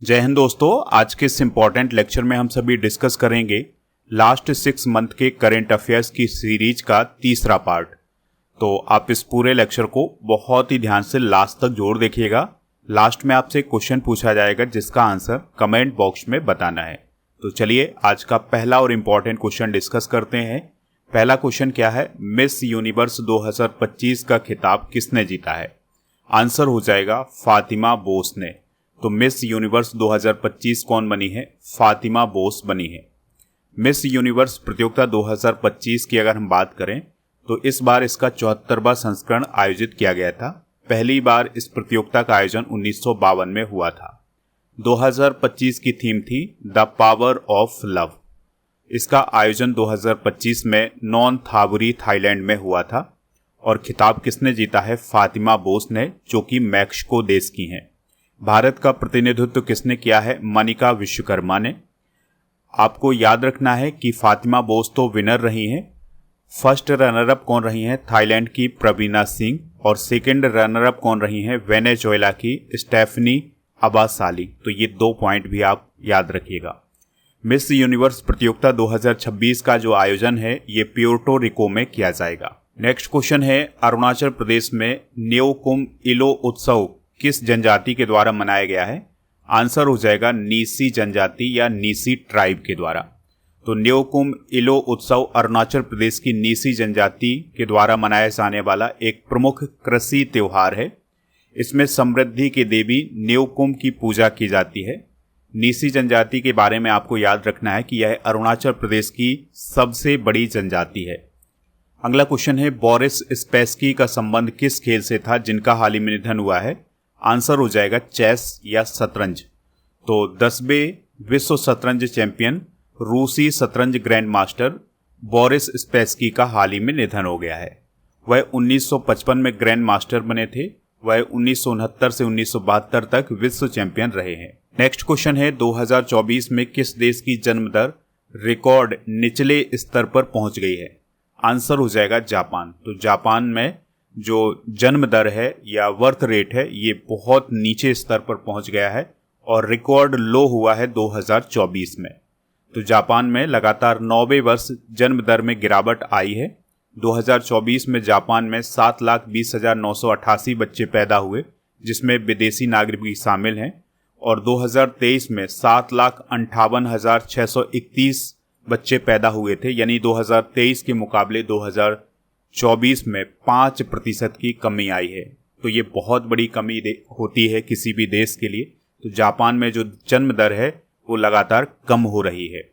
जय हिंद दोस्तों। आज के इस इम्पॉर्टेंट लेक्चर में हम सभी डिस्कस करेंगे लास्ट 6 मंथ के करंट अफेयर्स की सीरीज का तीसरा पार्ट। तो आप इस पूरे लेक्चर को बहुत ही ध्यान से लास्ट तक जोड़ देखिएगा। लास्ट में आपसे क्वेश्चन पूछा जाएगा जिसका आंसर कमेंट बॉक्स में बताना है। तो चलिए आज का पहला और इम्पॉर्टेंट क्वेश्चन डिस्कस करते हैं। पहला क्वेश्चन क्या है, मिस यूनिवर्स 2025 का खिताब किसने जीता है? आंसर हो जाएगा फातिमा बोस ने। तो मिस यूनिवर्स 2025 कौन बनी है? फातिमा बोस बनी है। मिस यूनिवर्स प्रतियोगिता 2025 की अगर हम बात करें तो इस बार इसका 74वां संस्करण आयोजित किया गया था। पहली बार इस प्रतियोगिता का आयोजन 1952 में हुआ था। 2025 की थीम थी द पावर ऑफ लव। इसका आयोजन 2025 में नोंथाबुरी थाईलैंड में हुआ था और खिताब किसने जीता है? फातिमा बोस ने, जो कि मैक्सिको देश की हैं। भारत का प्रतिनिधित्व किसने किया है? मनिका विश्वकर्मा ने। आपको याद रखना है कि फातिमा बोस तो विनर रही हैं। फर्स्ट रनर अप कौन रही हैं? थाईलैंड की प्रवीणा सिंह। और सेकंड रनर अप कौन रही हैं? वेनेजुएला की स्टेफनी अबासाली। तो ये 2 पॉइंट भी आप याद रखिएगा। मिस यूनिवर्स प्रतियोगिता 2026 का जो आयोजन है ये प्योर्टो रिको में किया जाएगा। नेक्स्ट क्वेश्चन है, अरुणाचल प्रदेश में न्योकुम इलो उत्सव किस जनजाति के द्वारा मनाया गया है? आंसर हो जाएगा नीसी जनजाति या नीसी ट्राइब के द्वारा। तो न्योकुम इलो उत्सव अरुणाचल प्रदेश की नीसी जनजाति के द्वारा मनाया जाने वाला एक प्रमुख कृषि त्योहार है। इसमें समृद्धि की देवी न्योकुम की पूजा की जाती है। नीसी जनजाति के बारे में आपको याद रखना है कि यह अरुणाचल प्रदेश की सबसे बड़ी जनजाति है। अगला क्वेश्चन है, बोरिस स्पैसकी का संबंध किस खेल से था जिनका हाल ही में निधन हुआ है? आंसर हो जाएगा चेस या शतरंज। तो 10वें विश्व शतरंज चैंपियन, रूसी शतरंज ग्रैंड मास्टर बोरिस स्पैसकी का हाल ही में निधन हो गया है। वह 1955 में ग्रैंड मास्टर बने थे। वह 1969 से 1972 तक विश्व चैंपियन रहे हैं। नेक्स्ट क्वेश्चन है, 2024 में किस देश की जन्म दर रिकॉर्ड निचले स्तर पर पहुंच गई है? आंसर हो जाएगा जापान। तो जापान में जो जन्म दर है या बर्थ रेट है ये बहुत नीचे स्तर पर पहुंच गया है और रिकॉर्ड लो हुआ है 2024 में। तो जापान में लगातार 9वें वर्ष जन्म दर में गिरावट आई है। 2024 में जापान में 7,20,988 बच्चे पैदा हुए जिसमें विदेशी नागरिक भी शामिल हैं और 2023 में 7,58,631 बच्चे पैदा हुए थे। यानी 2023 के मुकाबले 2024 में 5% की कमी आई है। तो ये बहुत बड़ी कमी होती है किसी भी देश के लिए। तो जापान में जो जन्म दर है वो लगातार कम हो रही है।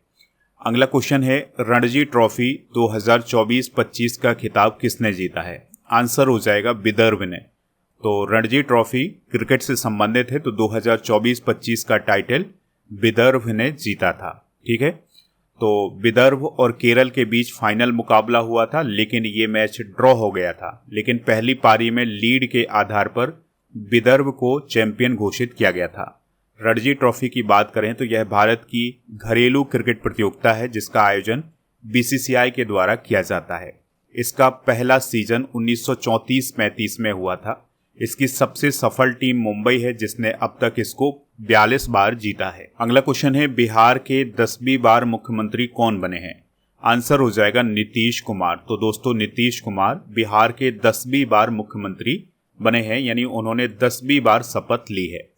अगला क्वेश्चन है, रणजी ट्रॉफी 2024-25 का खिताब किसने जीता है? आंसर हो जाएगा विदर्भ ने। तो रणजी ट्रॉफी क्रिकेट से संबंधित है। तो 2024-25 का टाइटल विदर्भ ने जीता था। ठीक है, तो विदर्भ और केरल के बीच फाइनल मुकाबला हुआ था लेकिन ये मैच ड्रॉ हो गया था। लेकिन पहली पारी में लीड के आधार पर विदर्भ को चैंपियन घोषित किया गया था। रणजी ट्रॉफी की बात करें तो यह भारत की घरेलू क्रिकेट प्रतियोगिता है जिसका आयोजन बीसीसीआई के द्वारा किया जाता है। इसका पहला सीजन 1934-35 में हुआ था। इसकी सबसे सफल टीम मुंबई है जिसने अब तक इसको 42 बार जीता है। अगला क्वेश्चन है, बिहार के 10वीं बार मुख्यमंत्री कौन बने हैं? आंसर हो जाएगा नीतीश कुमार। तो दोस्तों नीतीश कुमार बिहार के 10वीं बार मुख्यमंत्री बने हैं, यानी उन्होंने 10वीं बार शपथ ली है।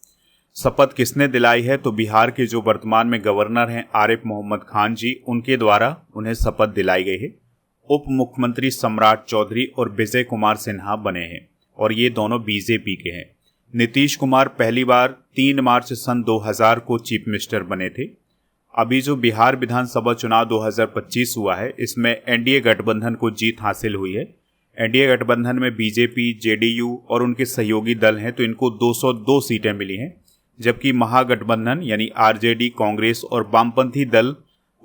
शपथ किसने दिलाई है? तो बिहार के जो वर्तमान में गवर्नर हैं आरिफ मोहम्मद खान जी, उनके द्वारा उन्हें शपथ दिलाई गई है। उप मुख्यमंत्री सम्राट चौधरी और विजय कुमार सिन्हा बने हैं और ये दोनों बीजेपी के हैं। नीतीश कुमार पहली बार 3 मार्च सन 2000 को चीफ मिनिस्टर बने थे। अभी जो बिहार विधानसभा चुनाव 2025 हुआ है इसमें एनडीए गठबंधन को जीत हासिल हुई है। एनडीए गठबंधन में बीजेपी, जेडीयू और उनके सहयोगी दल हैं तो इनको 202 सीटें मिली हैं, जबकि महागठबंधन यानी आरजेडी, कांग्रेस और वामपंथी दल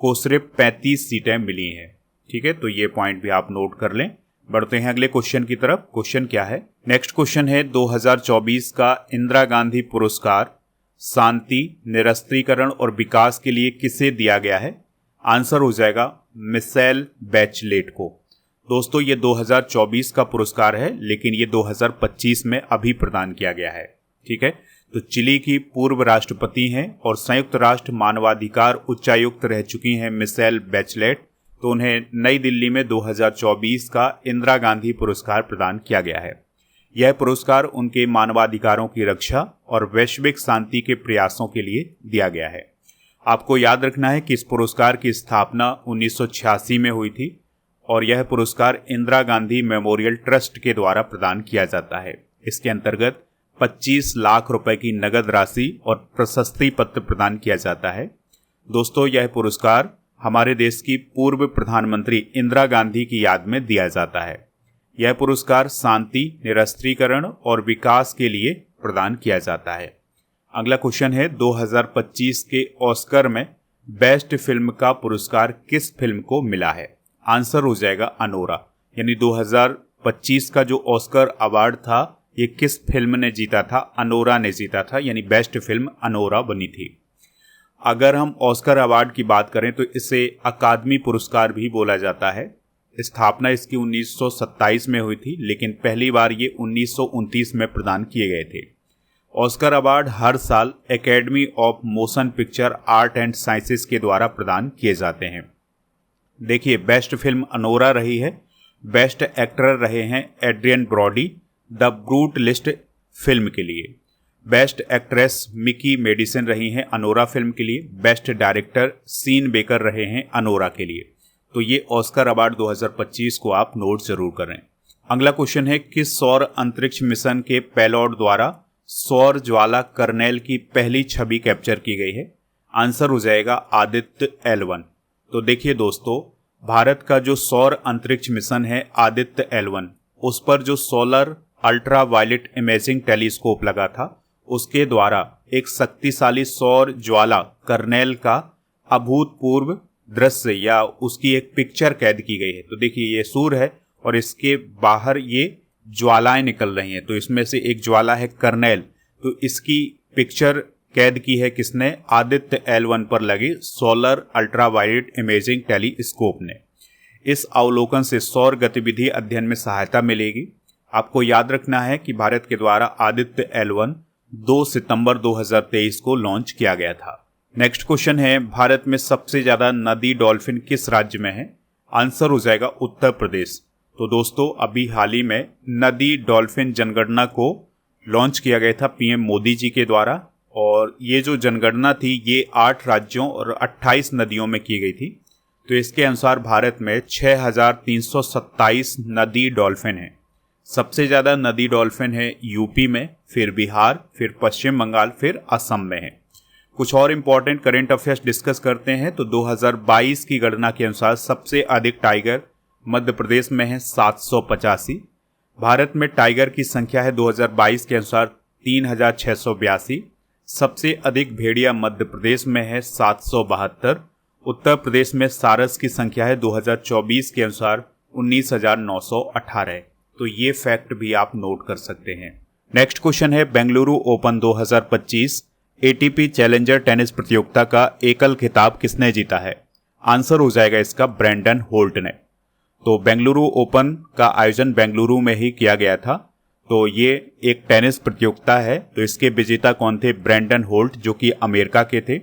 को सिर्फ 35 सीटें मिली हैं। ठीक है, तो ये पॉइंट भी आप नोट कर लें। बढ़ते हैं अगले क्वेश्चन की तरफ। क्वेश्चन क्या है? नेक्स्ट क्वेश्चन है, 2024 का इंदिरा गांधी पुरस्कार शांति, निरस्त्रीकरण और विकास के लिए किसे दिया गया है? आंसर हो जाएगा मिशेल बैचलेट को। दोस्तों ये 2024 का पुरस्कार है लेकिन ये 2025 में अभी प्रदान किया गया है। ठीक है, तो चिली की पूर्व राष्ट्रपति हैं और संयुक्त राष्ट्र मानवाधिकार उच्चायुक्त रह चुकी हैं मिशेल बैचलेट। तो उन्हें नई दिल्ली में 2024 का इंदिरा गांधी पुरस्कार प्रदान किया गया है। यह पुरस्कार उनके मानवाधिकारों की रक्षा और वैश्विक शांति के प्रयासों के लिए दिया गया है। आपको याद रखना है कि इस पुरस्कार की स्थापना 1986 में हुई थी और यह पुरस्कार इंदिरा गांधी मेमोरियल ट्रस्ट के द्वारा प्रदान किया जाता है। इसके अंतर्गत 25 लाख रुपए की नगद राशि और प्रशस्ति पत्र प्रदान किया जाता है। दोस्तों, यह पुरस्कार हमारे देश की पूर्व प्रधानमंत्री इंदिरा गांधी की याद में दिया जाता है। यह पुरस्कार शांति, निरस्त्रीकरण और विकास के लिए प्रदान किया जाता है। अगला क्वेश्चन है, 2025 के ऑस्कर में बेस्ट फिल्म का पुरस्कार किस फिल्म को मिला है? आंसर हो जाएगा अनोरा। यानी 2025 का जो ऑस्कर अवार्ड था ये किस फिल्म ने जीता था? अनोरा ने जीता था, यानी बेस्ट फिल्म अनोरा बनी थी। अगर हम ऑस्कर अवार्ड की बात करें तो इसे अकादमी पुरस्कार भी बोला जाता है। स्थापना इसकी 1927 में हुई थी, लेकिन पहली बार ये 1929 में प्रदान किए गए थे। ऑस्कर अवार्ड हर साल academy of motion picture art and sciences के द्वारा प्रदान किए जाते हैं। देखिए, बेस्ट फिल्म अनोरा रही है। बेस्ट एक्टर रहे हैं Adrien Brody the Brutalist film के लिए। बेस्ट एक्ट्रेस मिकी मेडिसन रही हैं अनोरा फिल्म के लिए। बेस्ट डायरेक्टर सीन बेकर रहे हैं अनोरा के लिए। तो ये ऑस्कर अवार्ड 2025 को आप नोट जरूर करें। अगला क्वेश्चन है, किस सौर अंतरिक्ष मिशन के पेलोड द्वारा सौर ज्वाला कर्नेल की पहली छवि कैप्चर की गई है? आंसर हो जाएगा आदित्य L1। तो देखिए दोस्तों, भारत का जो सौर अंतरिक्ष मिशन है आदित्य L1, उस पर जो solar ultraviolet imaging telescope लगा था, उसके द्वारा एक शक्तिशाली सौर ज्वाला कर्नेल का अभूतपूर्व दृश्य या उसकी एक पिक्चर कैद की गई है। तो देखिए, ये सूर्य है और इसके बाहर ये ज्वालाएं निकल रही हैं। तो इसमें से एक ज्वाला है कर्नेल। तो इसकी पिक्चर कैद की है किसने? आदित्य L1 पर लगे सोलर अल्ट्रावायलेट इमेजिंग टेलीस्कोप ने। इस अवलोकन से सौर गतिविधि अध्ययन में सहायता मिलेगी। आपको याद रखना है कि भारत के द्वारा आदित्य L1 2 सितंबर 2023 को लॉन्च किया गया था। नेक्स्ट क्वेश्चन है, भारत में सबसे ज्यादा नदी डॉल्फिन किस राज्य में है? आंसर हो जाएगा उत्तर प्रदेश। तो दोस्तों, अभी हाल ही में नदी डॉल्फिन जनगणना को लॉन्च किया गया था पीएम मोदी जी के द्वारा, और ये जो जनगणना थी ये 8 राज्यों और 28 नदियों में की गई थी। तो इसके अनुसार भारत में 6327 नदी डॉल्फिन है। सबसे ज़्यादा नदी डॉल्फिन है यूपी में, फिर बिहार, फिर पश्चिम बंगाल, फिर असम में है। कुछ और इम्पॉर्टेंट करेंट अफेयर्स डिस्कस करते हैं। तो 2022 की गणना के अनुसार सबसे अधिक टाइगर मध्य प्रदेश में है 785। भारत में टाइगर की संख्या है 2022 के अनुसार 3682। सबसे अधिक भेड़िया मध्य प्रदेश में है 772। उत्तर प्रदेश में सारस की संख्या है 2024 के अनुसार 19,918। तो ये फैक्ट भी आप नोट कर सकते हैं। नेक्स्ट क्वेश्चन है, Bengaluru open 2025 ATP challenger tennis प्रतियोगिता का एकल खिताब किसने जीता है? आंसर हो जाएगा इसका ब्रेंडन होल्ट ने। तो बेंगलुरु ओपन का आयोजन बेंगलुरु में ही किया गया था। तो ये एक टेनिस प्रतियोगिता है। तो इसके विजेता कौन थे? ब्रेंडन होल्ट, जो कि अमेरिका के थे,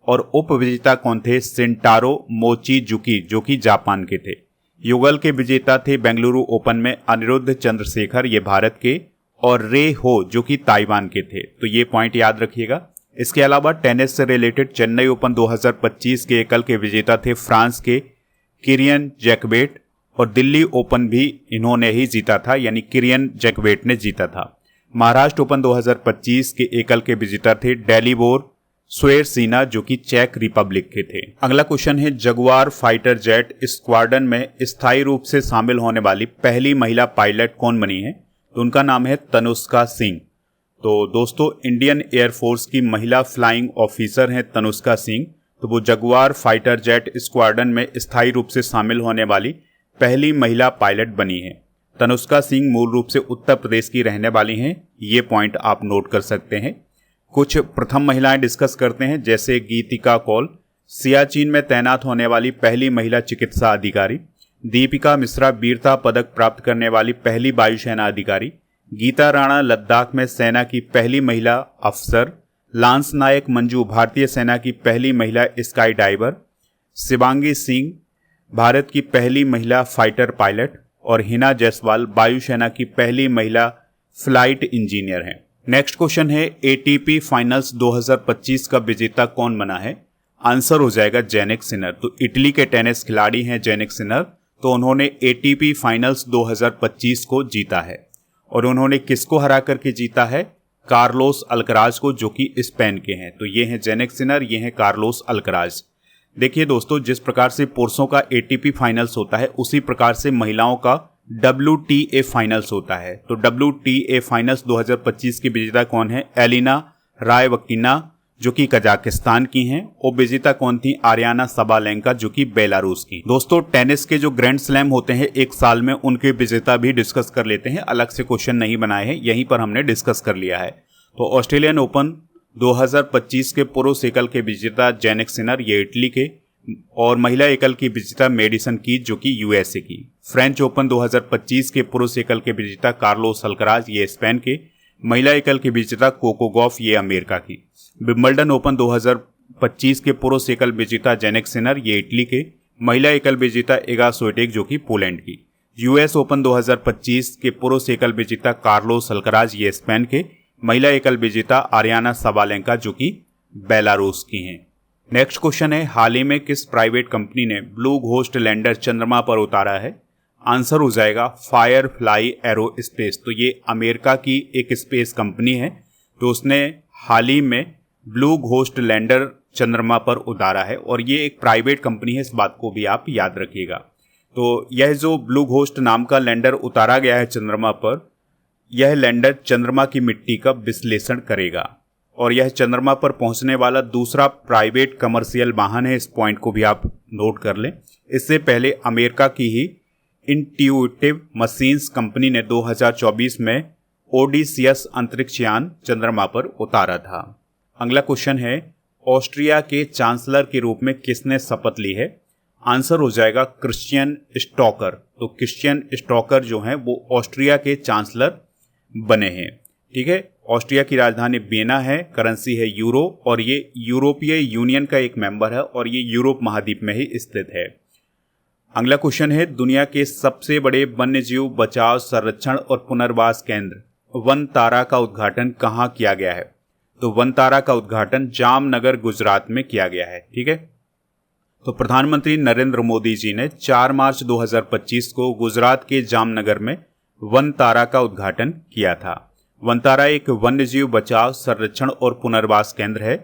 और उप विजेता कौन थे? शिंटारो मोचिजुकी, जो कि जापान के थे। युगल के विजेता थे बेंगलुरु ओपन में अनिरुद्ध चंद्रशेखर, ये भारत के, और रे हो, जो कि ताइवान के थे। तो ये पॉइंट याद रखिएगा। इसके अलावा टेनिस से रिलेटेड चेन्नई ओपन 2025 के एकल के विजेता थे फ्रांस के किरियन जैकवेट, और दिल्ली ओपन भी इन्होंने ही जीता था, यानी किरियन जैकवेट ने जीता था। महाराष्ट्र ओपन 2025 के एकल के विजेता थे डेलिबोर स्वेरसीना, जो कि चेक रिपब्लिक के थे। अगला क्वेश्चन है, जगुआर फाइटर जेट स्क्वाड्रन में स्थायी रूप से शामिल होने वाली पहली महिला पायलट कौन बनी है? तो उनका नाम है तनुष्का सिंह। तो दोस्तों, इंडियन एयरफोर्स की महिला फ्लाइंग ऑफिसर हैं तनुष्का सिंह। तो वो जगुआर फाइटर जेट स्क्वाड्रन में स्थायी रूप से शामिल होने वाली पहली महिला पायलट बनी है। तनुष्का सिंह मूल रूप से उत्तर प्रदेश की रहने वाली हैं। ये पॉइंट आप नोट कर सकते हैं। कुछ प्रथम महिलाएं डिस्कस करते हैं, जैसे गीतिका कौल, सियाचिन में तैनात होने वाली पहली महिला चिकित्सा अधिकारी। दीपिका मिश्रा, वीरता पदक प्राप्त करने वाली पहली वायुसेना अधिकारी। गीता राणा लद्दाख में सेना की पहली महिला अफसर। लांस नायक मंजू भारतीय सेना की पहली महिला स्काई डाइवर। शिवांगी सिंह भारत की पहली महिला फाइटर पायलट। और हिना जायसवाल वायुसेना की पहली महिला फ्लाइट इंजीनियर हैं। नेक्स्ट क्वेश्चन है एटीपी फाइनल्स 2025 का विजेता कौन बना है? आंसर हो जाएगा जैनिक सिनर। तो इटली के टेनिस खिलाड़ी हैं जैनिक सिनर। तो उन्होंने एटीपी फाइनल्स 2025 को जीता है। और उन्होंने किसको हरा करके जीता है? कार्लोस अल्कराज को, जो कि स्पेन के हैं। तो ये हैं जैनिक सिनर, ये हैं कार्लोस अल्कराज। देखिए दोस्तों, जिस प्रकार से पुरुषों का एटीपी फाइनल्स होता है उसी प्रकार से महिलाओं का WTA फाइनल्स होता है। तो WTA फाइनल्स 2025 की विजेता कौन है? एलिना रायवकीना, जो कि कजाकिस्तान की हैं। और विजेता कौन थी? आर्याना सबालेंका, जो कि बेलारूस की। दोस्तों, टेनिस के जो ग्रैंड स्लैम होते हैं एक साल में, उनके विजेता भी डिस्कस कर लेते हैं। अलग से क्वेश्चन नहीं बनाए हैं, यहीं पर हमने डिस्कस कर लिया है। तो ऑस्ट्रेलियन ओपन 2025 के पुरुष एकल के विजेता जैनिक सिनर, ये इटली के। और महिला एकल की विजेता मेडिसन कीज, जो कि USA की। फ्रेंच ओपन 2025 के पुरुष एकल के विजेता कार्लोस अल्कराज, ये स्पेन के। महिला एकल की विजेता कोको गॉफ, ये अमेरिका की। विंबलडन ओपन 2025 के पुरुष एकल विजेता जैनिक सिनर, ये इटली के। महिला एकल विजेता इगा स्विएटेक, जो कि पोलैंड की। US ओपन 2025 के पुरुष एकल विजेता कार्लोस अल्कराज, ये स्पेन के। महिला एकल विजेता आर्याना सबालेंका, जो कि बेलारूस की हैं। नेक्स्ट क्वेश्चन है हाल ही में किस प्राइवेट कंपनी ने ब्लू घोस्ट लैंडर चंद्रमा पर उतारा है? आंसर हो जाएगा फायरफ्लाई एरोस्पेस। तो ये अमेरिका की एक स्पेस कंपनी है। तो उसने हाल ही में ब्लू घोस्ट लैंडर चंद्रमा पर उतारा है और ये एक प्राइवेट कंपनी है, इस बात को भी आप याद रखिएगा। तो यह जो ब्लू घोस्ट नाम का लैंडर उतारा गया है चंद्रमा पर, यह लैंडर चंद्रमा की मिट्टी का विश्लेषण करेगा और यह चंद्रमा पर पहुंचने वाला दूसरा प्राइवेट कमर्शियल वाहन है। इस पॉइंट को भी आप नोट कर लें। इससे पहले अमेरिका की ही इंट्यूटिव मशीन्स कंपनी ने 2024 में ओडिसियस अंतरिक्ष यान चंद्रमा पर उतारा था। अगला क्वेश्चन है ऑस्ट्रिया के चांसलर के रूप में किसने शपथ ली है? आंसर हो जाएगा क्रिश्चियन स्टोकर। तो क्रिश्चियन स्टोकर जो हैं वो ऑस्ट्रिया के चांसलर बने हैं। ठीक है, ऑस्ट्रिया की राजधानी वियना है, करेंसी है यूरो और ये यूरोपीय यूनियन का एक मेंबर है और ये यूरोप महाद्वीप में ही स्थित है। अगला क्वेश्चन है दुनिया के सबसे बड़े वन्यजीव बचाव, संरक्षण और पुनर्वास केंद्र वनतारा का उद्घाटन कहाँ किया गया है? तो वनतारा का उद्घाटन जामनगर गुजरात में किया गया है। ठीक है, तो प्रधानमंत्री नरेंद्र मोदी जी ने 4 मार्च 2025 को गुजरात के जामनगर में वनतारा का उद्घाटन किया था। वनतारा एक वन्यजीव बचाव, संरक्षण और पुनर्वास केंद्र है।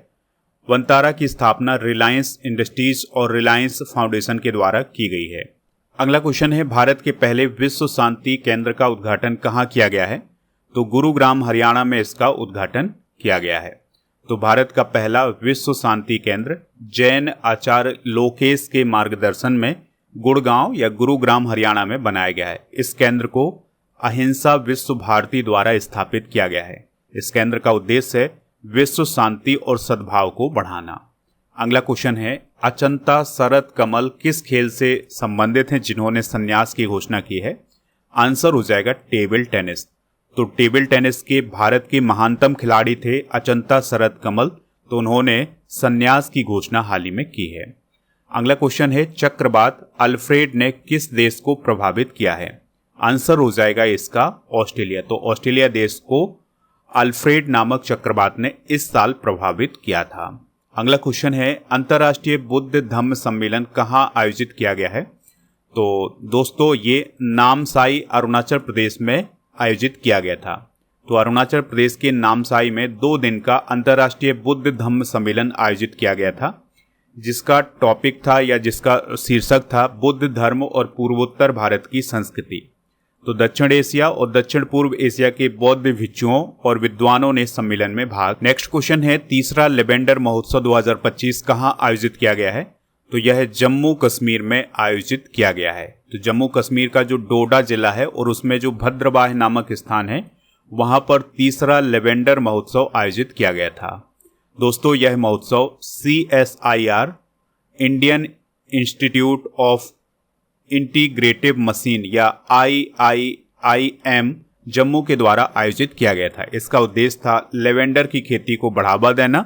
वनतारा की स्थापना रिलायंस इंडस्ट्रीज और रिलायंस फाउंडेशन के द्वारा की गई है। अगला क्वेश्चन है भारत के पहले विश्व शांति केंद्र का उद्घाटन कहाँ किया गया है? तो गुरुग्राम हरियाणा में इसका उद्घाटन किया गया है। तो भारत का पहला विश्व शांति केंद्र जैन आचार्य लोकेश के मार्गदर्शन में गुड़गांव या गुरुग्राम हरियाणा में बनाया गया है। इस केंद्र को अहिंसा विश्व भारती द्वारा स्थापित किया गया है। इस केंद्र का उद्देश्य है विश्व शांति और सद्भाव को बढ़ाना। अगला क्वेश्चन है अचंता शरद कमल किस खेल से संबंधित हैं जिन्होंने संन्यास की घोषणा की है? आंसर हो जाएगा टेबल टेनिस। तो टेबल टेनिस के भारत के महानतम खिलाड़ी थे अचंता शरद कमल। तो उन्होंने संन्यास की घोषणा हाल ही में की है। अगला क्वेश्चन है चक्रवात अल्फ्रेड ने किस देश को प्रभावित किया है? आंसर हो जाएगा इसका ऑस्ट्रेलिया। तो ऑस्ट्रेलिया देश को अल्फ्रेड नामक चक्रवात ने इस साल प्रभावित किया था। अगला क्वेश्चन है अंतर्राष्ट्रीय बुद्ध धम्म सम्मेलन कहाँ आयोजित किया गया है? तो दोस्तों ये नामसाई अरुणाचल प्रदेश में आयोजित किया गया था। तो अरुणाचल प्रदेश के नामसाई में 2 दिन का अंतर्राष्ट्रीय बुद्ध धम्म सम्मेलन आयोजित किया गया था, जिसका टॉपिक था या जिसका शीर्षक था बुद्ध धर्म और पूर्वोत्तर भारत की संस्कृति। तो दक्षिण एशिया और दक्षिण पूर्व एशिया के बौद्ध भिक्षुओं और विद्वानों ने सम्मेलन में भाग। नेक्स्ट क्वेश्चन है तीसरा लेवेंडर महोत्सव 2025 कहाँ आयोजित किया गया है? तो यह जम्मू कश्मीर में आयोजित किया गया है। तो जम्मू कश्मीर का जो डोडा जिला है और उसमें जो भद्रवाह नामक स्थान है वहां पर तीसरा लेवेंडर महोत्सव आयोजित किया गया था। दोस्तों यह महोत्सव CSIR Indian institute of integrative machine या IIIM जम्मू के द्वारा आयोजित किया गया था। इसका उद्देश्य था लेवेंडर की खेती को बढ़ावा देना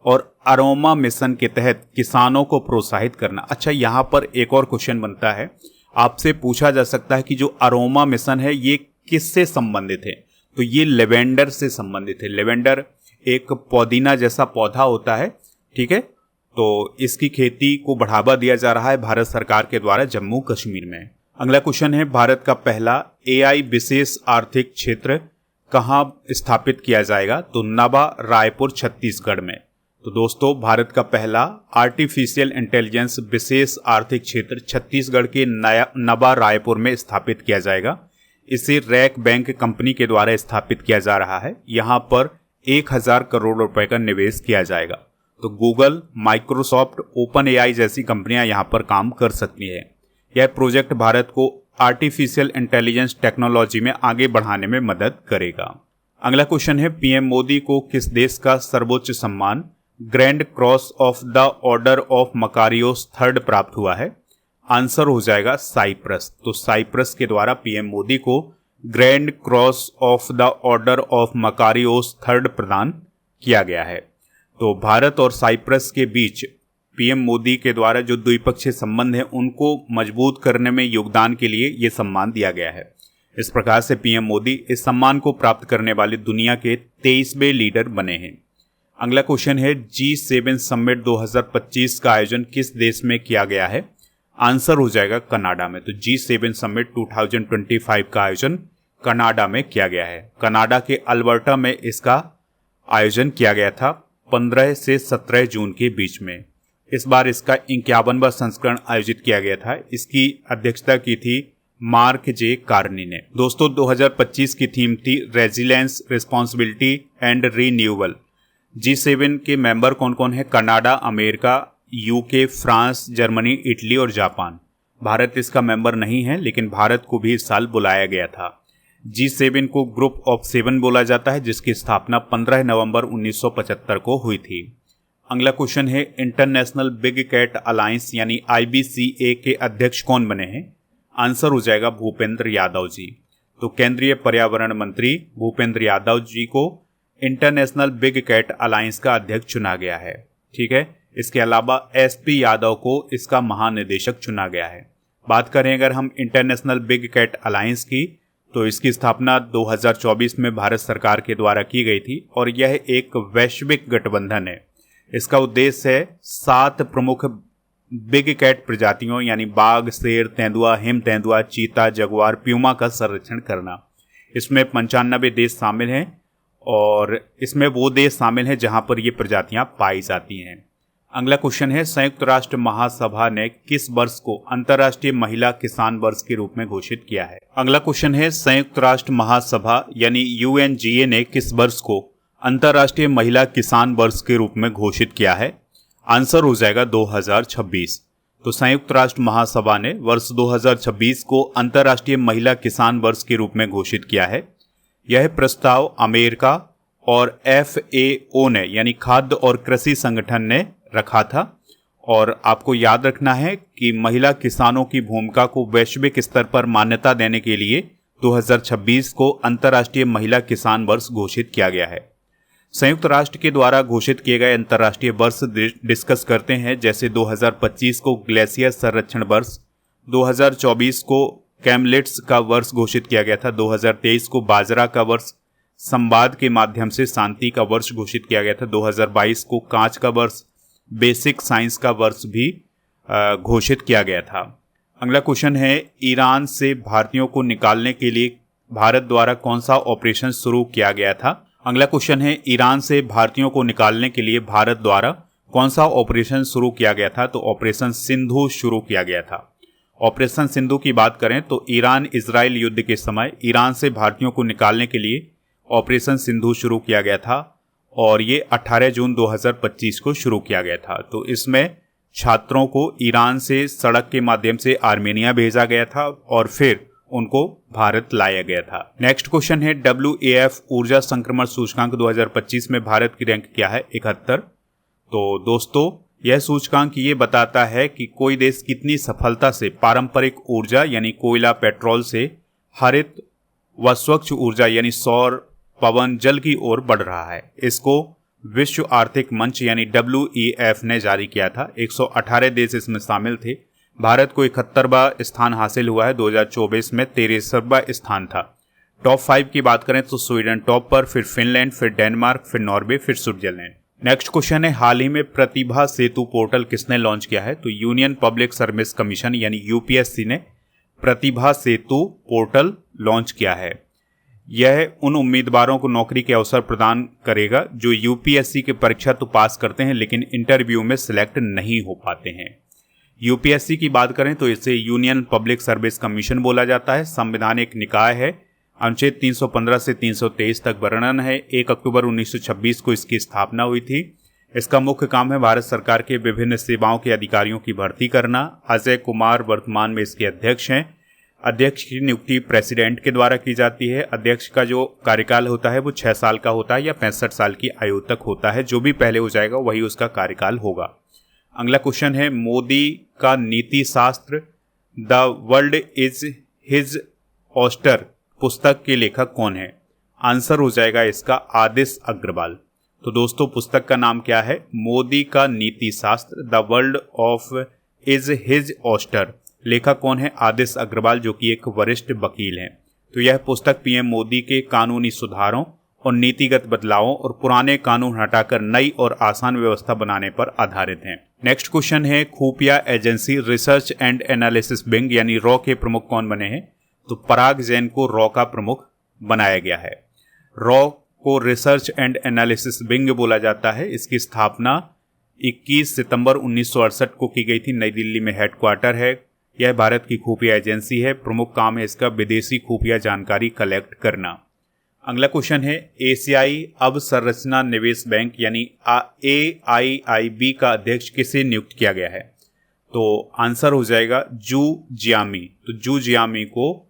और अरोमा मिशन के तहत किसानों को प्रोत्साहित करना। अच्छा, यहाँ पर एक और क्वेश्चन बनता है, आपसे पूछा जा सकता है कि जो अरोमा मिशन है ये किससे संबंधित है? तो ये लेवेंडर से संबंधित है। लेवेंडर एक पुदीना जैसा पौधा होता है, ठीक है। तो इसकी खेती को बढ़ावा दिया जा रहा है भारत सरकार के द्वारा जम्मू कश्मीर में। अगला क्वेश्चन है, भारत का पहला AI विशेष आर्थिक क्षेत्र कहाँ स्थापित किया जाएगा? तो नवा रायपुर छत्तीसगढ़ में। तो दोस्तों, भारत का पहला आर्टिफिशियल इंटेलिजेंस विशेष आर्थिक क्षेत्र छत्तीसगढ़ के नवा रायपुर में स्थापित किया जाएगा। इसे रैक बैंक कंपनी के द्वारा स्थापित किया जा रहा है। यहाँ पर 1000 करोड़ रुपए का निवेश किया जाएगा। तो गूगल, माइक्रोसॉफ्ट, ओपन AI जैसी कंपनियां यहाँ पर काम कर सकती हैं। यह प्रोजेक्ट भारत को आर्टिफिशियल इंटेलिजेंस टेक्नोलॉजी में आगे बढ़ाने में मदद करेगा। अगला क्वेश्चन है, पीएम मोदी को किस देश का सर्वोच्च सम्मान grand cross of the order of Makarios third प्राप्त हुआ है? आंसर हो जाएगा साइप्रस। तो साइप्रस के द्वारा पीएम मोदी को grand cross of the order of Makarios third प्रदान किया गया है। तो भारत और साइप्रस के बीच पीएम मोदी के द्वारा जो द्विपक्षीय संबंध है उनको मजबूत करने में योगदान के लिए ये सम्मान दिया गया है। इस प्रकार से पीएम मोदी इस सम्मान को प्राप्त करने वाले दुनिया के 23वें लीडर बने हैं। अगला क्वेश्चन है, G7 समिट 2025 का आयोजन किस देश में किया गया है? आंसर हो जाएगा कनाडा में। तो G7 समिट 2025 का आयोजन कनाडा में किया गया है। कनाडा के अल्बर्टा में इसका आयोजन किया गया था 15 से 17 जून के बीच में। इस बार इसका 51वां संस्करण आयोजित किया गया था। इसकी अध्यक्षता की थी मार्क जे कार्नी ने। दोस्तों, 2025 की थीम थी resilience, responsibility and renewal. G7 के मेंबर कौन कौन है? Canada, America, UK, France, Germany, Italy और जापान। भारत इसका मेंबर नहीं है, लेकिन भारत को भी इस साल बुलाया गया था। G7 को ग्रुप ऑफ 7 बोला जाता है, जिसकी स्थापना 15 नवंबर 1975 को हुई थी। अगला क्वेश्चन है, इंटरनेशनल बिग कैट अलायंस यानी IBCA के अध्यक्ष कौन बने हैं? आंसर हो जाएगा भूपेंद्र यादव जी। तो केंद्रीय पर्यावरण मंत्री भूपेंद्र यादव जी को इंटरनेशनल बिग कैट अलायंस का अध्यक्ष चुना गया है, ठीक है। इसके अलावा SP यादव को इसका महानिदेशक चुना गया है। बात करें अगर हम इंटरनेशनल बिग कैट अलायंस की, तो इसकी स्थापना 2024 में भारत सरकार के द्वारा की गई थी और यह एक वैश्विक गठबंधन है। इसका उद्देश्य है 7 प्रमुख बिग कैट प्रजातियों यानी बाघ, शेर, तेंदुआ, हिम तेंदुआ, चीता, जगुआर, प्यूमा का संरक्षण करना। इसमें 95 देश शामिल हैं और इसमें वो देश शामिल हैं जहां पर ये प्रजातियां पाई जाती हैं। अगला क्वेश्चन है, संयुक्त राष्ट्र महासभा ने किस वर्ष को अंतर्राष्ट्रीय महिला किसान वर्ष के रूप में घोषित किया है? अगला क्वेश्चन है, संयुक्त राष्ट्र महासभा यानी UNGA ने किस वर्ष को अंतर्राष्ट्रीय महिला किसान वर्ष के रूप में घोषित किया है? आंसर हो जाएगा 2026। तो संयुक्त राष्ट्र महासभा ने वर्ष 2026 को अंतर्राष्ट्रीय महिला किसान वर्ष के रूप में घोषित किया है। यह प्रस्ताव अमेरिका और FAO ने यानी खाद्य और कृषि संगठन ने रखा था। और आपको याद रखना है कि महिला किसानों की भूमिका को वैश्विक स्तर पर मान्यता देने के लिए 2026 को अंतर्राष्ट्रीय महिला किसान वर्ष घोषित किया गया है। संयुक्त राष्ट्र के द्वारा घोषित किए गए अंतर्राष्ट्रीय वर्ष डिस्कस करते हैं, जैसे 2025 को ग्लेशियर संरक्षण वर्ष, 2024 को कैमलेट्स का वर्ष घोषित किया गया था, 2023 को बाजरा का वर्ष, संवाद के माध्यम से शांति का वर्ष घोषित किया गया था, 2022 को कांच का वर्ष, बेसिक साइंस का वर्ष भी घोषित किया गया था। अगला क्वेश्चन है, ईरान से भारतीयों को निकालने के लिए भारत द्वारा कौन सा ऑपरेशन शुरू किया गया था? अगला क्वेश्चन है, ईरान से भारतीयों को निकालने के लिए भारत द्वारा कौन सा ऑपरेशन शुरू किया गया था? तो ऑपरेशन सिंधु शुरू किया गया था। ऑपरेशन सिंधु की बात करें तो ईरान इजराइल युद्ध के समय ईरान से भारतीयों को निकालने के लिए ऑपरेशन सिंधु शुरू किया गया था और ये 18 जून 2025 को शुरू किया गया था। तो इसमें छात्रों को ईरान से सड़क के माध्यम से आर्मेनिया भेजा गया था और फिर उनको भारत लाया गया था। नेक्स्ट क्वेश्चन है, WAF ऊर्जा संक्रमण सूचकांक 2025 में भारत की रैंक क्या है? 71। तो दोस्तों, यह सूचकांक ये बताता है कि कोई देश कितनी सफलता से पारंपरिक ऊर्जा यानी कोयला, पेट्रोल से हरित वह स्वच्छ ऊर्जा यानी सौर, पवन, जल की ओर बढ़ रहा है। इसको विश्व आर्थिक मंच यानी WEF ने जारी किया था। 118 देश इसमें शामिल थे। भारत को 71वां स्थान हासिल हुआ है। 2024 में 63वां स्थान था। टॉप 5 की बात करें तो स्वीडन टॉप पर, फिर फिनलैंड, फिर डेनमार्क, फिर नॉर्वे, फिर स्विट्जरलैंड। नेक्स्ट क्वेश्चन है, हाल ही में प्रतिभा सेतु पोर्टल किसने लॉन्च किया है? तो यूनियन पब्लिक सर्विस कमीशन यानी UPSC ने प्रतिभा सेतु पोर्टल लॉन्च किया है। यह उन उम्मीदवारों को नौकरी के अवसर प्रदान करेगा जो UPSC की परीक्षा तो पास करते हैं लेकिन इंटरव्यू में सिलेक्ट नहीं हो पाते हैं। UPSC की बात करें तो इसे यूनियन पब्लिक सर्विस कमीशन बोला जाता है। संवैधानिक निकाय है। अनुच्छेद 315 से 323 तक वर्णन है। 1 अक्टूबर 1926 को इसकी स्थापना हुई थी। इसका मुख्य काम है भारत सरकार के विभिन्न सेवाओं के अधिकारियों की भर्ती करना। अजय कुमार वर्तमान में इसके अध्यक्ष हैं। अध्यक्ष की नियुक्ति प्रेसिडेंट के द्वारा की जाती है। अध्यक्ष का जो कार्यकाल होता है वो 6 साल का होता है या 65 साल की आयु तक होता है। जो भी पहले हो जाएगा वही उसका कार्यकाल होगा। अगला क्वेश्चन है, मोदी का नीति शास्त्र the world is his oyster पुस्तक के लेखक कौन है? आंसर हो जाएगा इसका आदिश अग्रवाल। तो दोस्तों पुस्तक का नाम क्या है? मोदी का नीति शास्त्र the world of is his oyster. लेखक कौन है? आदिश अग्रवाल, जो कि एक वरिष्ठ वकील हैं। तो यह पुस्तक PM मोदी के कानूनी सुधारों और नीतिगत बदलावों और पुराने कानून हटाकर नई और आसान व्यवस्था बनाने पर आधारित है। नेक्स्ट क्वेश्चन है, खुफिया agency research and analysis wing यानी रॉ के प्रमुख कौन बने हैं? तो पराग जैन को रॉ का प्रमुख बनाया गया है। रॉ को रिसर्च एंड एनालिसिस विंग बोला जाता है। इसकी स्थापना 21 सितंबर 1968 को की गई थी। नई दिल्ली में हेडक्वार्टर है। यह भारत की खुफिया एजेंसी है। प्रमुख काम है इसका विदेशी खुफिया जानकारी कलेक्ट करना। अगला क्वेश्चन है, एशियाई अवसंरचना निवेश बैंक यानी AIIB का अध्यक्ष किसे नियुक्त किया गया है? तो आंसर हो जाएगा जू जियामी। तो जू जियामी को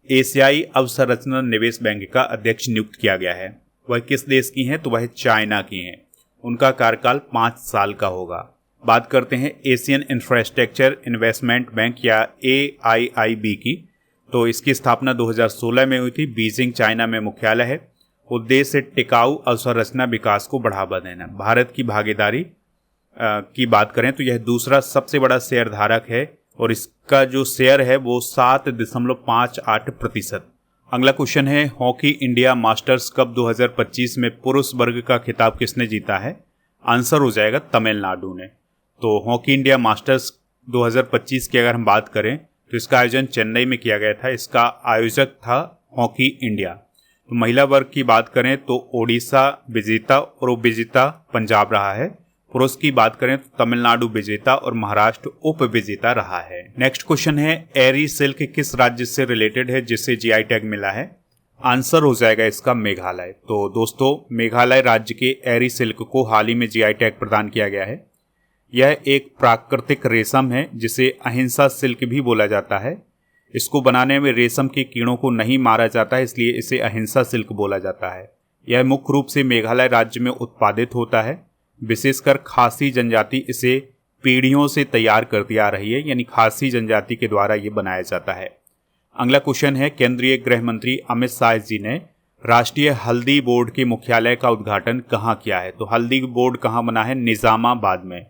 एशियाई अवसंरचना निवेश बैंक का अध्यक्ष नियुक्त किया गया है। वह किस देश की हैं? तो वह चाइना की हैं। उनका कार्यकाल 5 साल का होगा। बात करते हैं एशियन इंफ्रास्ट्रक्चर इन्वेस्टमेंट बैंक या AIIB की। तो इसकी स्थापना 2016 में हुई थी। बीजिंग चाइना में मुख्यालय है। उद्देश्य टिकाऊ अवसंरचना विकास को बढ़ावा देना। भारत की भागीदारी की बात करें तो यह दूसरा सबसे बड़ा शेयर धारक है और इसका जो शेयर है वो 7.58%। अगला क्वेश्चन है, हॉकी इंडिया मास्टर्स कप 2025 में पुरुष वर्ग का खिताब किसने जीता है? आंसर हो जाएगा तमिलनाडु ने। तो हॉकी इंडिया मास्टर्स 2025 की अगर हम बात करें तो इसका आयोजन चेन्नई में किया गया था। इसका आयोजक था हॉकी इंडिया। तो महिला वर्ग की बात करें तो ओडिशा विजेता और उपविजेता पंजाब रहा है। पुरुष की बात करें तो तमिलनाडु विजेता और महाराष्ट्र उप विजेता रहा है। नेक्स्ट क्वेश्चन है, एरी सिल्क किस राज्य से रिलेटेड है जिसे GI टैग मिला है? आंसर हो जाएगा इसका मेघालय। तो दोस्तों मेघालय राज्य के एरी सिल्क को हाल ही में GI टैग प्रदान किया गया है। यह एक प्राकृतिक रेशम है जिसे अहिंसा सिल्क भी बोला जाता है। इसको बनाने में रेशम के कीड़ों को नहीं मारा जाता है, इसलिए इसे अहिंसा सिल्क बोला जाता है। यह मुख्य रूप से मेघालय राज्य में उत्पादित होता है। विशेषकर खासी जनजाति इसे पीढ़ियों से तैयार करती आ रही है, यानी खासी जनजाति के द्वारा ये बनाया जाता है। अगला क्वेश्चन है, केंद्रीय गृह मंत्री अमित शाह जी ने राष्ट्रीय हल्दी बोर्ड के मुख्यालय का उद्घाटन कहाँ किया है? तो हल्दी बोर्ड कहाँ बना है? निजामाबाद में।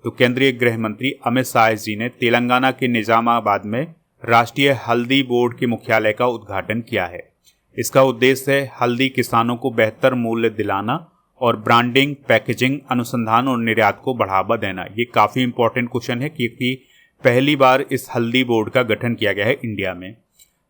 तो केंद्रीय गृह मंत्री अमित शाह जी ने तेलंगाना के निजामाबाद में राष्ट्रीय हल्दी बोर्ड के मुख्यालय का उद्घाटन किया है। इसका उद्देश्य है हल्दी किसानों को बेहतर मूल्य दिलाना और ब्रांडिंग, पैकेजिंग, अनुसंधान और निर्यात को बढ़ावा देना। ये काफ़ी इंपॉर्टेंट क्वेश्चन है क्योंकि पहली बार इस हल्दी बोर्ड का गठन किया गया है इंडिया में।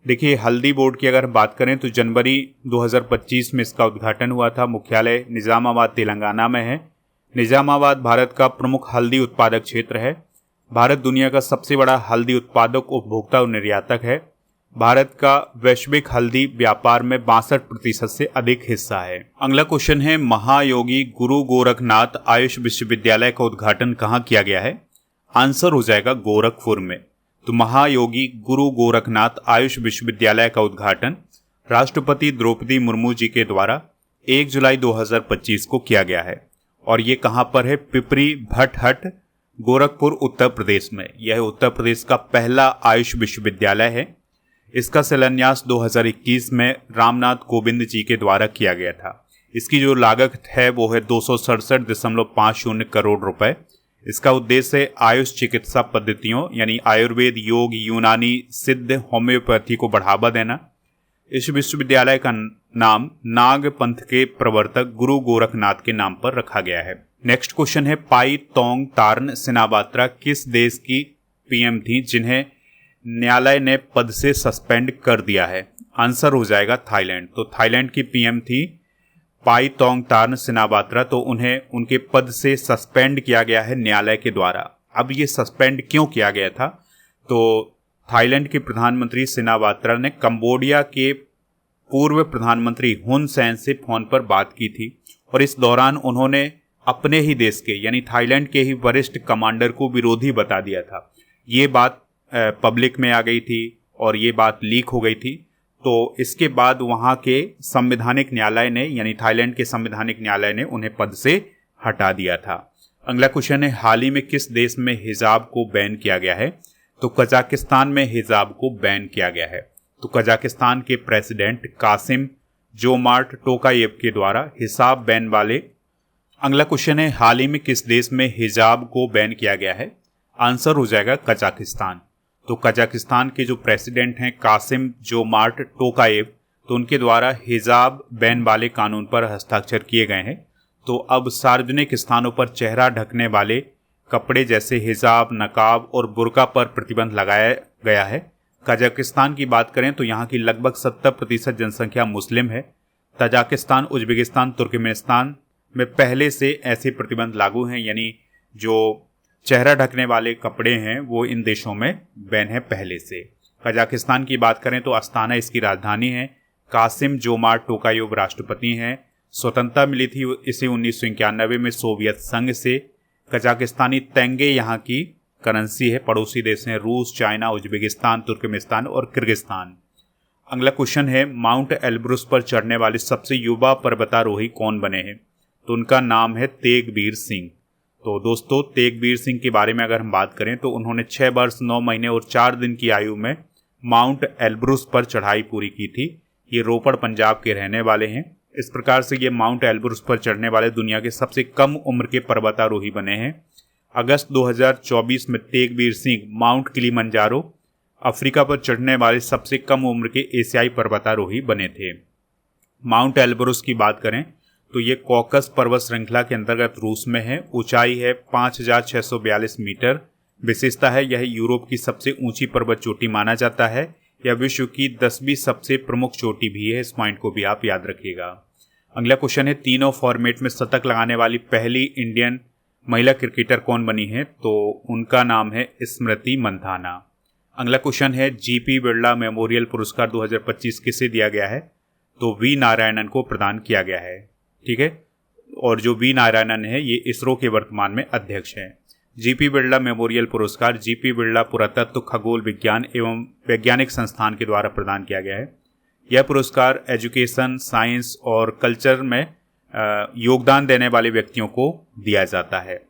देखिए हल्दी बोर्ड की अगर बात करें तो जनवरी 2025 में इसका उद्घाटन हुआ था। मुख्यालय निजामाबाद तेलंगाना में है। निजामाबाद भारत का प्रमुख हल्दी उत्पादक क्षेत्र है। भारत दुनिया का सबसे बड़ा हल्दी उत्पादक, उपभोक्ता और निर्यातक है। भारत का वैश्विक हल्दी व्यापार में 62% से अधिक हिस्सा है। अगला क्वेश्चन है, महायोगी गुरु गोरखनाथ आयुष विश्वविद्यालय का उद्घाटन कहाँ किया गया है? आंसर हो जाएगा गोरखपुर में। तो महायोगी गुरु गोरखनाथ आयुष विश्वविद्यालय का उद्घाटन राष्ट्रपति द्रौपदी मुर्मू जी के द्वारा 1 जुलाई 2025 को किया गया है। और ये कहाँ पर है? पिपरी भटहट, गोरखपुर, उत्तर प्रदेश में। यह उत्तर प्रदेश का पहला आयुष विश्वविद्यालय है। इसका शिलान्यास 2021 में रामनाथ कोविंद जी के द्वारा किया गया था। इसकी जो लागत है वो है 267.50 करोड़ रुपए। इसका उद्देश्य है आयुष चिकित्सा पद्धतियों यानी आयुर्वेद, योग, यूनानी, सिद्ध, होम्योपैथी को बढ़ावा देना। इस विश्वविद्यालय का नाम नाग पंथ के प्रवर्तक गुरु गोरखनाथ के नाम पर रखा गया है। नेक्स्ट क्वेश्चन है, पाई तोंग तार्न सिनाबात्रा किस देश की पीएम थी जिन्हें न्यायालय ने पद से सस्पेंड कर दिया है? आंसर हो जाएगा थाईलैंड। तो थाईलैंड की पीएम थी पाई तोंग तार्न सिनाबात्रा। तो उन्हें उनके पद से सस्पेंड किया गया है न्यायालय के द्वारा। अब ये सस्पेंड क्यों किया गया था? तो थाईलैंड के प्रधानमंत्री सिनाबात्रा ने कंबोडिया के पूर्व प्रधानमंत्री हुन सेन से फोन पर बात की थी और इस दौरान उन्होंने अपने ही देश के यानी थाईलैंड के ही वरिष्ठ कमांडर को विरोधी बता दिया था। ये बात पब्लिक में आ गई थी और ये बात लीक हो गई थी। तो इसके बाद वहाँ के संवैधानिक न्यायालय ने यानी थाईलैंड के संवैधानिक न्यायालय ने उन्हें पद से हटा दिया था। अगला क्वेश्चन है, हाल ही में किस देश में हिजाब को बैन किया गया है? तो कजाकिस्तान में हिजाब को बैन किया गया है। तो कजाकिस्तान के प्रेसिडेंट कासिम जोमार्ट टोकायेव के द्वारा हिजाब बैन वाले। अगला क्वेश्चन है, हाल ही में किस देश में हिजाब को बैन किया गया है? आंसर हो जाएगा कजाकिस्तान। तो कजाकिस्तान के जो प्रेसिडेंट हैं कासिम जोमार्ट टोकायेव, तो उनके द्वारा हिजाब बैन वाले कानून पर हस्ताक्षर किए गए हैं। तो अब सार्वजनिक स्थानों पर चेहरा ढकने वाले कपड़े जैसे हिजाब, नकाब और बुर्का पर प्रतिबंध लगाया गया है। कजाकिस्तान की बात करें तो यहाँ की लगभग 70% जनसंख्या मुस्लिम है। तजाकिस्तान, उज्बेकिस्तान, तुर्कमेनिस्तान में पहले से ऐसे प्रतिबंध लागू हैं, यानी जो चेहरा ढकने वाले कपड़े हैं वो इन देशों में बैन है पहले से। कजाकिस्तान की बात करें तो अस्ताना इसकी राजधानी है। कासिम जोमार्ट टोकायेव राष्ट्रपति हैं। स्वतंत्रता मिली थी इसे 1991 में सोवियत संघ से। कजाकिस्तानी तेंगे यहाँ की करेंसी है। पड़ोसी देश हैं रूस, चाइना, उज्बेकिस्तान, तुर्कमेनिस्तान और किर्गिस्तान। अगला क्वेश्चन है, माउंट एल्ब्रुस पर चढ़ने वाले सबसे युवा पर्वतारोही कौन बने हैं? तो उनका नाम है तेगबीर सिंह। तो दोस्तों, तेगबीर सिंह के बारे में अगर हम बात करें तो उन्होंने 6 वर्ष 9 महीने और 4 दिन की आयु में माउंट एल्ब्रुस पर चढ़ाई पूरी की थी। ये रोपड़ पंजाब के रहने वाले हैं। इस प्रकार से ये माउंट एल्ब्रुस पर चढ़ने वाले दुनिया के सबसे कम उम्र के पर्वतारोही बने हैं। अगस्त 2024 में Tegbir Singh mount Kilimanjaro, Africa पर चढ़ने वाले सबसे कम उम्र के एशियाई पर्वतारोही बने थे। माउंट एल्ब्रुस की बात करें तो ये कॉकस पर्वत श्रृंखला के अंतर्गत रूस में है। ऊंचाई है 5642 मीटर। विशेषता है यह यूरोप की सबसे ऊंची पर्वत चोटी माना जाता है। यह विश्व की 10वीं सबसे प्रमुख चोटी भी है। इस पॉइंट को भी आप याद रखिएगा। अगला क्वेश्चन है, तीनों फॉर्मेट में शतक लगाने वाली पहली इंडियन महिला क्रिकेटर कौन बनी है? तो उनका नाम है स्मृति मंधाना। अगला क्वेश्चन है, जीपी बिरला मेमोरियल पुरस्कार 2025 किसे दिया गया है? तो वी नारायणन को प्रदान किया गया है। ठीक है, और जो वी नारायणन है ये इसरो के वर्तमान में अध्यक्ष हैं। जीपी बिरला मेमोरियल पुरस्कार जीपी बिरला पुरातत्व, खगोल विज्ञान एवं वैज्ञानिक संस्थान के द्वारा प्रदान किया गया है। यह पुरस्कार एजुकेशन, साइंस और कल्चर में योगदान देने वाले व्यक्तियों को दिया जाता है।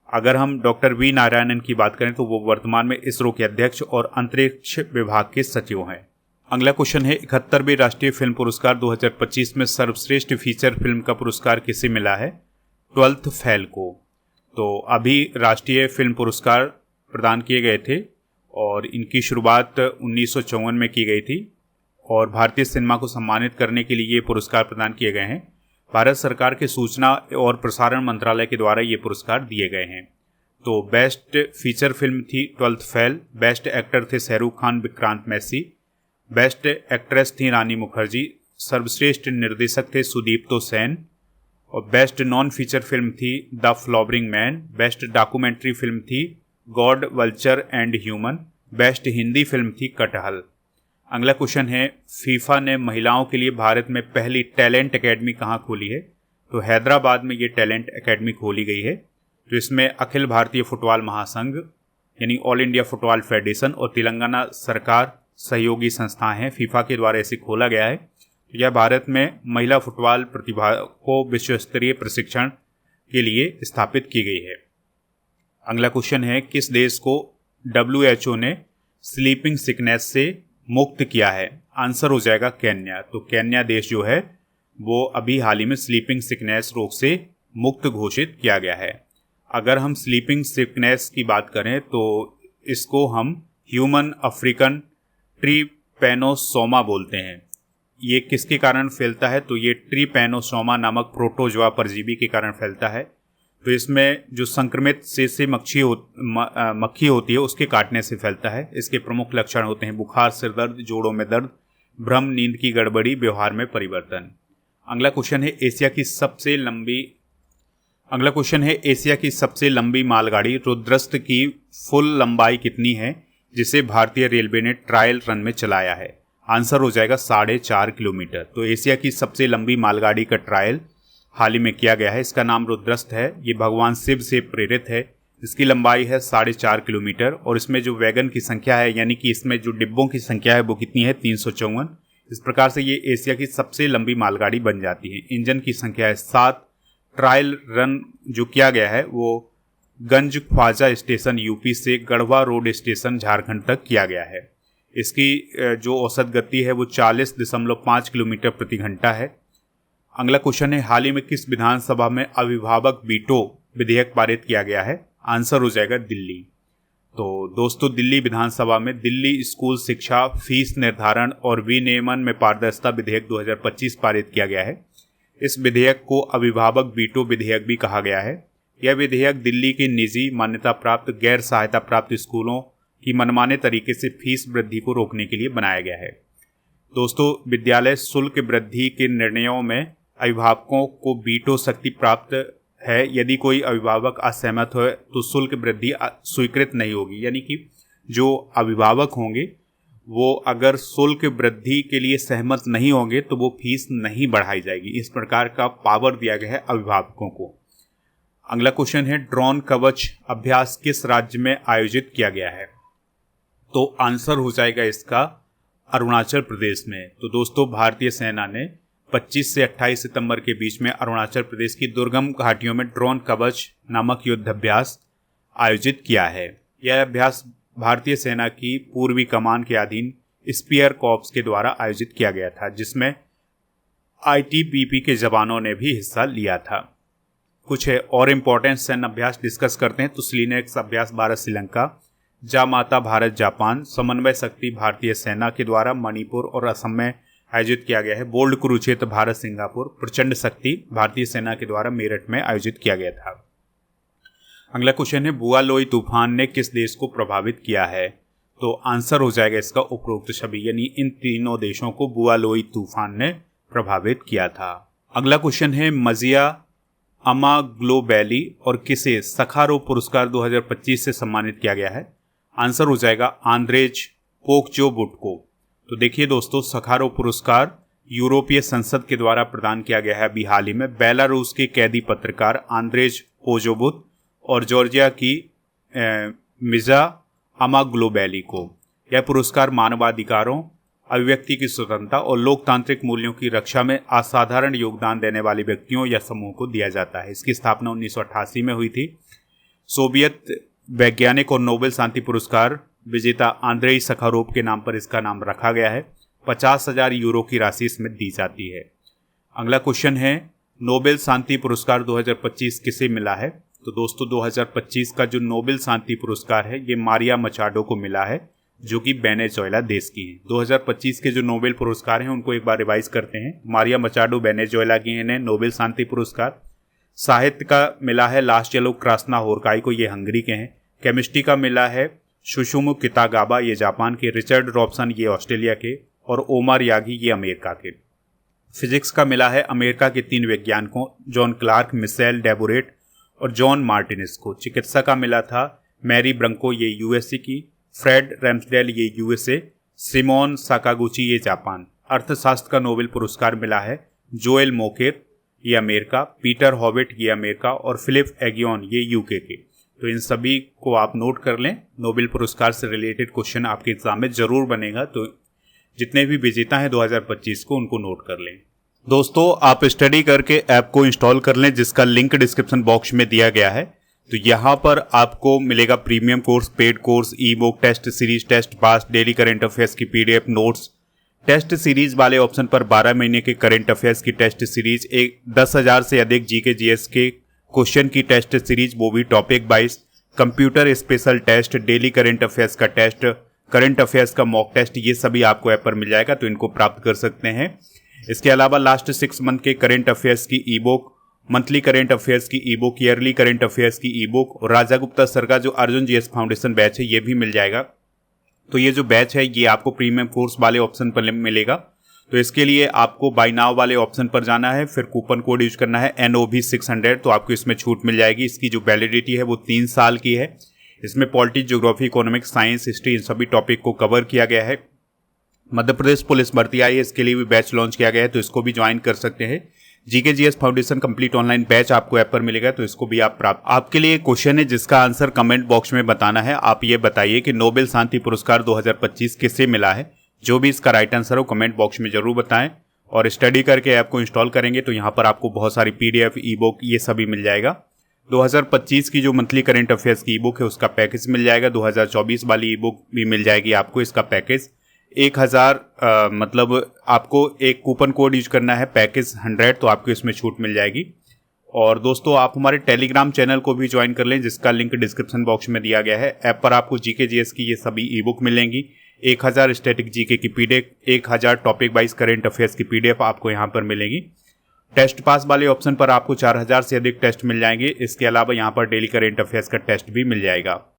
अगर हम डॉक्टर वी नारायणन की बात करें तो वो वर्तमान में इसरो के अध्यक्ष और अंतरिक्ष विभाग के सचिव हैं। अगला क्वेश्चन है, 71वें राष्ट्रीय फिल्म पुरस्कार 2025 में सर्वश्रेष्ठ फीचर फिल्म का पुरस्कार किसे मिला है? 12th फेल को। तो अभी राष्ट्रीय फिल्म पुरस्कार प्रदान किए गए थे और इनकी शुरुआत 1954 में की गई थी और भारतीय सिनेमा को सम्मानित करने के लिए ये पुरस्कार प्रदान किए गए हैं। भारत सरकार के सूचना और प्रसारण मंत्रालय के द्वारा ये पुरस्कार दिए गए हैं। तो बेस्ट फीचर फिल्म थी 12th फेल। बेस्ट एक्टर थे शाहरुख खान, विक्रांत मैसी। बेस्ट एक्ट्रेस थी रानी मुखर्जी। सर्वश्रेष्ठ निर्देशक थे सुदीप्तो सेन। और बेस्ट नॉन फीचर फिल्म थी the flowering man. Best documentary film थी god, vulture and human. Best Hindi film थी कटहल। अगला क्वेश्चन है, फीफा ने महिलाओं के लिए भारत में पहली टैलेंट एकेडमी कहाँ खोली है? तो हैदराबाद में ये टैलेंट एकेडमी खोली गई है। तो इसमें अखिल भारतीय फुटबॉल महासंघ यानी ऑल इंडिया फुटबॉल फेडरेशन और तेलंगाना सरकार सहयोगी संस्थाएं हैं। फीफा के द्वारा इसे खोला गया है। यह भारत में महिला फुटबॉल प्रतिभा को विश्व स्तरीय प्रशिक्षण के लिए स्थापित की गई है। अगला क्वेश्चन है, किस देश को WHO ने स्लीपिंग सिकनेस से मुक्त किया है? आंसर हो जाएगा केन्या। तो केन्या देश जो है वो अभी हाल ही में स्लीपिंग सिकनेस रोग से मुक्त घोषित किया गया है। अगर हम स्लीपिंग सिकनेस की बात करें तो इसको हम ह्यूमन अफ्रीकन ट्रिपैनोसोमा बोलते हैं। ये किसके कारण फैलता है? तो ये ट्रिपैनोसोमा नामक प्रोटोजोआ परजीवी के कारण फैलता है। तो इसमें जो संक्रमित से मक्खी होती है उसके काटने से फैलता है। इसके प्रमुख लक्षण होते हैं बुखार, सिर दर्द, जोड़ों में दर्द, भ्रम, नींद की गड़बड़ी, व्यवहार में परिवर्तन। अगला क्वेश्चन है एशिया की सबसे लंबी मालगाड़ी रुद्रस्त की फुल लंबाई कितनी है जिसे भारतीय रेलवे ने ट्रायल रन में चलाया है? आंसर हो जाएगा 4.5 किलोमीटर। तो एशिया की सबसे लंबी मालगाड़ी का ट्रायल हाल ही में किया गया है। इसका नाम रुद्रस्त है। ये भगवान शिव से प्रेरित है। इसकी लंबाई है 4.5 किलोमीटर और इसमें जो वैगन की संख्या है यानी कि इसमें जो डिब्बों की संख्या है वो कितनी है? 354। इस प्रकार से ये एशिया की सबसे लंबी मालगाड़ी बन जाती है। इंजन की संख्या है 7। ट्रायल रन जो किया गया है वो गंज ख्वाजा स्टेशन यूपी से गढ़वा रोड स्टेशन झारखंड तक किया गया है। इसकी जो औसत गति है वो 40.5 किलोमीटर प्रति घंटा है। अगला क्वेश्चन है हाल ही में किस विधानसभा में अभिभावक वीटो विधेयक पारित किया गया है? आंसर हो जाएगा दिल्ली। तो दोस्तों दिल्ली विधानसभा में दिल्ली स्कूल शिक्षा फीस निर्धारण और विनियमन में पारदर्शिता विधेयक 2025 पारित किया गया है। इस विधेयक को अभिभावक वीटो विधेयक भी कहा गया है। यह विधेयक दिल्ली के निजी मान्यता प्राप्त गैर सहायता प्राप्त स्कूलों की मनमाने तरीके से फीस वृद्धि को रोकने के लिए बनाया गया है। दोस्तों विद्यालय शुल्क वृद्धि के निर्णयों में अभिभावकों को वीटो शक्ति प्राप्त है। यदि कोई अभिभावक असहमत हो तो शुल्क वृद्धि स्वीकृत नहीं होगी। यानी कि जो अभिभावक होंगे वो अगर शुल्क वृद्धि के लिए सहमत नहीं होंगे तो वो फीस नहीं बढ़ाई जाएगी। इस प्रकार का पावर दिया गया है अभिभावकों को। अगला क्वेश्चन है ड्रोन कवच अभ्यास किस राज्य में आयोजित किया गया है? तो आंसर हो जाएगा इसका अरुणाचल प्रदेश में। तो दोस्तों भारतीय सेना ने 25 से 28 सितंबर के बीच में अरुणाचल प्रदेश की दुर्गम घाटियों में ड्रोन कवच नामक युद्धाभ्यास आयोजित किया है। यह अभ्यास भारतीय सेना की पूर्वी कमान के अधीन स्पीयर कॉर्प्स के द्वारा आयोजित किया गया था, जिसमें आईटीबीपी के जवानों ने भी हिस्सा लिया था। कुछ और इम्पोर्टेंट सैन्य अभ्यास डिस्कस करते हैं। तो स्लीनेक्स अभ्यास भारत श्रीलंका, जामाता भारत जापान, समन्वय शक्ति भारतीय सेना के द्वारा मणिपुर और असम में आयोजित किया गया है। बोल्ड कुरुक्षेत्र भारत सिंगापुर, प्रचंड शक्ति भारतीय सेना के द्वारा मेरठ में आयोजित किया गया था। अगला क्वेश्चन है बुआ लोई तूफान ने किस देश को प्रभावित किया है? तो आंसर हो जाएगा इसका उपरोक्त सभी, यानी इन तीनों देशों को बुआ लोई तूफान ने प्रभावित किया था। अगला क्वेश्चन है मजिया अमाग्लोबैली और किसे सखारोव पुरस्कार 2025 से सम्मानित किया गया है? आंसर हो जाएगा आंद्रेज कोकचोबुट को। तो देखिए दोस्तों सखारोव पुरस्कार यूरोपीय संसद के द्वारा प्रदान किया गया है अभी हाल ही में बेलारूस के कैदी पत्रकार आंद्रेज कोजोबुत और जॉर्जिया की मिजा अमाग्लोबैली को। यह पुरस्कार मानवाधिकारों, अभिव्यक्ति की स्वतंत्रता और लोकतांत्रिक मूल्यों की रक्षा में असाधारण योगदान देने वाले व्यक्तियों या समूह को दिया जाता है। इसकी स्थापना 1988 में हुई थी। सोवियत वैज्ञानिक और नोबेल शांति पुरस्कार विजेता आंद्रेई सखारोव के नाम पर इसका नाम रखा गया है। 50,000 यूरो की राशि इसमें दी जाती है। अगला क्वेश्चन है नोबेल शांति पुरस्कार 2025 किसे मिला है? तो दोस्तों 2025 का जो नोबेल शांति पुरस्कार है ये मारिया मचाडो को मिला है, जो कि वेनेजुएला देश की है। 2025 के जो नोबेल पुरस्कार हैं उनको एक बार रिवाइज करते हैं। मारिया मचाडो वेनेजुएला की हैं नोबेल शांति पुरस्कार। साहित्य का मिला है लास्चेलो क्रास्नाहोरकाई को, ये हंगरी के हैं। केमिस्ट्री का मिला है सुशुमु कितागाबा, ये जापान के। रिचर्ड रॉबसन ये ऑस्ट्रेलिया के और ओमर यागी ये अमेरिका के। फिजिक्स का मिला है अमेरिका के 3 वैज्ञानिकों जॉन क्लार्क, मिशेल डेबोरेट और जॉन मार्टिनेस को। चिकित्सा का मिला था मैरी ब्रंको ये यूएसए की, फ्रेड रैम्सडेल ये यूएसए, सिमोन साकागुची ये जापान। अर्थशास्त्र का नोबेल पुरस्कार मिला है जोएल मोकेर ये अमेरिका, पीटर हॉविट ये अमेरिका और फिलिप एगियोन ये यूके के। तो इन सभी को आप नोट कर लें। नोबेल पुरस्कार से रिलेटेड क्वेश्चन आपके एग्जाम में जरूर बनेगा, तो जितने भी विजेता हैं 2025 को उनको नोट कर लें। दोस्तों आप स्टडी करके ऐप को इंस्टॉल कर लें जिसका लिंक डिस्क्रिप्शन बॉक्स में दिया गया है। तो यहाँ पर आपको मिलेगा premium course, paid course, e book, test series, test pass, daily current affairs की पीडीएफ, नोट्स। टेस्ट सीरीज वाले ऑप्शन पर 12 महीने के करंट अफेयर्स की टेस्ट सीरीज, 10,000 से अधिक जीके जीएस के क्वेश्चन की टेस्ट सीरीज, वो भी topic wise, computer special test, daily current affairs का टेस्ट, करंट अफेयर्स का मॉक टेस्ट, ये सभी आपको ऐप पर मिल जाएगा, तो इनको प्राप्त कर सकते हैं। इसके अलावा लास्ट 6 मंथ के करंट अफेयर्स की e book, monthly current affairs की e book, yearly current affairs की ई बुक, और राजा गुप्ता सर का जो अर्जुन जीएस फाउंडेशन बैच है ये भी मिल जाएगा। तो ये जो बैच है ये आपको प्रीमियम कोर्स वाले ऑप्शन पर मिलेगा। तो इसके लिए आपको बाय नाउ वाले ऑप्शन पर जाना है, फिर कूपन कोड यूज करना है NOV600, तो आपको इसमें छूट मिल जाएगी। इसकी जो वैलिडिटी है वो 3 साल की है। इसमें politics, geography, economics, science, history, इन सभी टॉपिक को कवर किया गया है। मध्य प्रदेश पुलिस भर्ती आई है, इसके लिए भी बैच लॉन्च किया गया है, तो इसको भी ज्वाइन कर सकते हैं। GK GS foundation complete online batch आपको ऐप पर मिलेगा, तो इसको भी आप प्राप्त। आपके लिए क्वेश्चन है जिसका आंसर कमेंट बॉक्स में बताना है। आप ये बताइए कि नोबेल शांति पुरस्कार 2025 किसे मिला है। जो भी इसका राइट आंसर हो कमेंट बॉक्स में जरूर बताएं। और स्टडी करके ऐप को इंस्टॉल करेंगे तो यहाँ पर आपको बहुत सारी पीडीएफ, ई बुक, ये सभी मिल जाएगा। 2025 की जो मंथली करंट अफेयर्स की ई बुक है उसका पैकेज मिल जाएगा। 2024 वाली ई बुक भी मिल जाएगी आपको, इसका पैकेज 1000, मतलब आपको एक कूपन कोड यूज करना है पैकेज 100, तो आपको इसमें छूट मिल जाएगी। और दोस्तों आप हमारे टेलीग्राम चैनल को भी ज्वाइन कर लें, जिसका लिंक डिस्क्रिप्शन बॉक्स में दिया गया है। ऐप पर आपको जीके जीएस की ये सभी ई बुक मिलेंगी, 1000 स्टैटिक जीके की PDF, 1000 topic wise current affairs की पीडीएफ आपको यहाँ पर मिलेगी। टेस्ट पास वाले ऑप्शन पर आपको 4000 से अधिक टेस्ट मिल जाएंगे। इसके अलावा यहाँ पर डेली करंट अफेयर्स का टेस्ट भी मिल जाएगा।